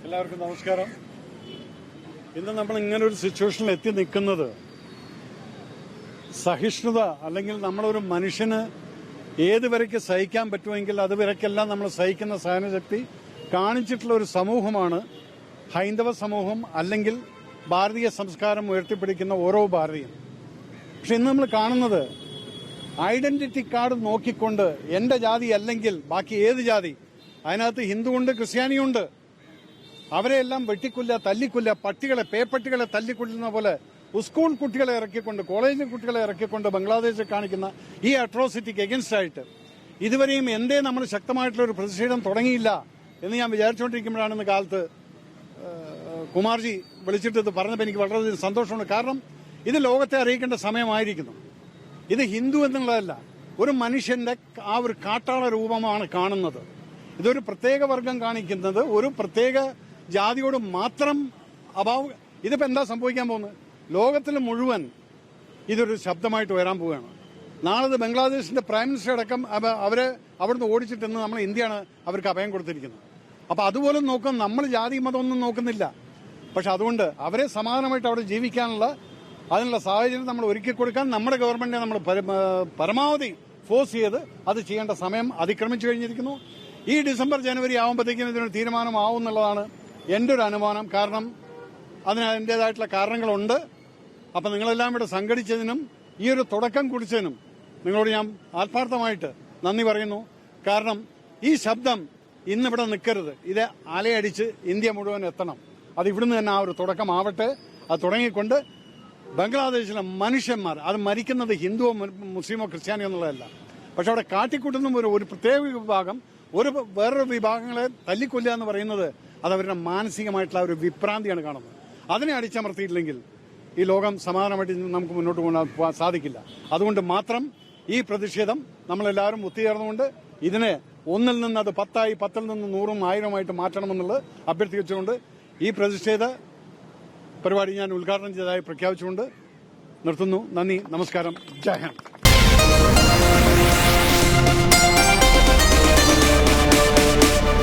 എല്ലാവർക്കും നമസ്കാരം. ഇന്ന് നമ്മൾ ഇങ്ങനെ ഒരു സിറ്റുവേഷനിൽ എത്തി നിൽക്കുന്നത് സഹിഷ്ണുത അല്ലെങ്കിൽ നമ്മളൊരു മനുഷ്യന് ഏതുവരയ്ക്ക് സഹിക്കാൻ പറ്റുമെങ്കിൽ അതുവരയ്ക്കെല്ലാം നമ്മൾ സഹിക്കുന്ന സഹനശക്തി കാണിച്ചിട്ടുള്ള ഒരു സമൂഹമാണ് ഹൈന്ദവ സമൂഹം, അല്ലെങ്കിൽ ഭാരതീയ സംസ്കാരം ഉയർത്തിപ്പിടിക്കുന്ന ഓരോ ഭാരതീയൻ. പക്ഷെ ഇന്ന് നമ്മൾ കാണുന്നത് ഐഡന്റിറ്റി കാർഡ് നോക്കിക്കൊണ്ട് എന്റെ ജാതി അല്ലെങ്കിൽ ബാക്കി ഏത് ജാതി, അതിനകത്ത് ഹിന്ദുവുണ്ട്, ക്രിസ്ത്യാനിയുണ്ട്, അവരെയെല്ലാം വെട്ടിക്കൊല്ല, തല്ലിക്കൊല്ല, പട്ടികളെ പേപ്പട്ടികളെ തല്ലിക്കൊല്ലുന്ന പോലെ സ്കൂൾ കുട്ടികളെ ഇറക്കിക്കൊണ്ട്, കോളേജ് കുട്ടികളെ ഇറക്കിക്കൊണ്ട് ബംഗ്ലാദേശിൽ കാണിക്കുന്ന ഈ അട്രോസിറ്റിക്ക് എഗൻസ്റ്റ് ആയിട്ട് ഇതുവരെയും എന്തേ നമ്മൾ ശക്തമായിട്ടുള്ള ഒരു പ്രതിഷേധം തുടങ്ങിയില്ല എന്ന് ഞാൻ വിചാരിച്ചുകൊണ്ടിരിക്കുമ്പോഴാണ് ഇന്ന് കാലത്ത് കുമാർജി വിളിച്ചിട്ട് ഇത് പറഞ്ഞപ്പോൾ എനിക്ക് വളരെയധികം സന്തോഷമുണ്ട്. കാരണം ഇത് ലോകത്തെ അറിയിക്കേണ്ട സമയമായിരിക്കുന്നു. ഇത് ഹിന്ദു എന്നുള്ളതല്ല, ഒരു മനുഷ്യന്റെ ആ ഒരു കാട്ടാള രൂപമാണ് കാണുന്നത്. ഇതൊരു പ്രത്യേക വർഗം കാണിക്കുന്നത് ഒരു പ്രത്യേക ജാതിയോട് മാത്രം ഇതിപ്പോ എന്താ സംഭവിക്കാൻ പോകുന്നത്? ലോകത്തിൽ മുഴുവൻ ഇതൊരു ശബ്ദമായിട്ട് വരാൻ പോവുകയാണ്. നാളെ ബംഗ്ലാദേശിന്റെ പ്രൈം മിനിസ്റ്റർ അടക്കം അവരെ അവിടുന്ന് ഓടിച്ചിട്ടെന്ന് നമ്മൾ ഇന്ത്യയാണ് അവർക്ക് അഭയം കൊടുത്തിരിക്കുന്നത്. അപ്പൊ അതുപോലെ നോക്കാൻ നമ്മൾ ജാതി മതമൊന്നും നോക്കുന്നില്ല. പക്ഷെ അതുകൊണ്ട് അവരെ സമാധാനമായിട്ട് അവിടെ ജീവിക്കാനുള്ള അതിനുള്ള സാഹചര്യം നമ്മൾ ഒരുക്കി കൊടുക്കാൻ നമ്മുടെ ഗവൺമെന്റിനെ നമ്മൾ പരമാവധി ഫോഴ്സ് ചെയ്ത് അത് ചെയ്യേണ്ട സമയം അതിക്രമിച്ചു കഴിഞ്ഞിരിക്കുന്നു. ഈ ഡിസംബർ ജനുവരി ആവുമ്പോഴത്തേക്കും ഇതിനൊരു തീരുമാനമാവും എന്നുള്ളതാണ് എന്റെ ഒരു അനുമാനം. കാരണം അതിന് അതിൻ്റെതായിട്ടുള്ള കാരണങ്ങളുണ്ട്. അപ്പൊ നിങ്ങളെല്ലാം ഇവിടെ സംഘടിച്ചതിനും ഈ ഒരു തുടക്കം കുറിച്ചതിനും നിങ്ങളോട് ഞാൻ ആത്മാർത്ഥമായിട്ട് നന്ദി പറയുന്നു. കാരണം ഈ ശബ്ദം ഇന്നിവിടെ നിൽക്കരുത്, ഇത് അലയടിച്ച് ഇന്ത്യ മുഴുവൻ എത്തണം. അത് ഇവിടുന്ന് തന്നെ ആ ഒരു തുടക്കമാവട്ടെ. അത് തുടങ്ങിക്കൊണ്ട് ബംഗ്ലാദേശിലെ മനുഷ്യന്മാർ, അത് മരിക്കുന്നത് ഹിന്ദുവോ മുസ്ലിമോ ക്രിസ്ത്യാനിയോ എന്നുള്ളതല്ല, പക്ഷെ അവിടെ കാട്ടിക്കൂട്ടുന്ന ഒരു പ്രത്യേക വിഭാഗം വേറൊരു വിഭാഗങ്ങളെ തല്ലിക്കൊല്ലുക എന്ന് പറയുന്നത് അത് അവരുടെ മാനസികമായിട്ടുള്ള ഒരു വിഭ്രാന്തിയാണ് കാണുന്നത്. അതിനെ അടിച്ചമർത്തിയിട്ടില്ലെങ്കിൽ ഈ ലോകം സമാധാനമായിട്ട് നമുക്ക് മുന്നോട്ട് കൊണ്ടുപോകാൻ സാധിക്കില്ല. അതുകൊണ്ട് മാത്രം ഈ പ്രതിഷേധം നമ്മളെല്ലാവരും ഒത്തുചേർന്നുകൊണ്ട് ഇതിനെ ഒന്നിൽ നിന്ന് അത് 10 10ൽ നിന്ന് 100 1000 മാറ്റണമെന്നുള്ളത് അഭ്യർത്ഥിച്ചുകൊണ്ട് ഈ പ്രതിഷേധ പരിപാടി ഞാൻ ഉദ്ഘാടനം ചെയ്തതായി പ്രഖ്യാപിച്ചുകൊണ്ട് നിർത്തുന്നു. നന്ദി, നമസ്കാരം, ജയ് ഹിന്ദ്.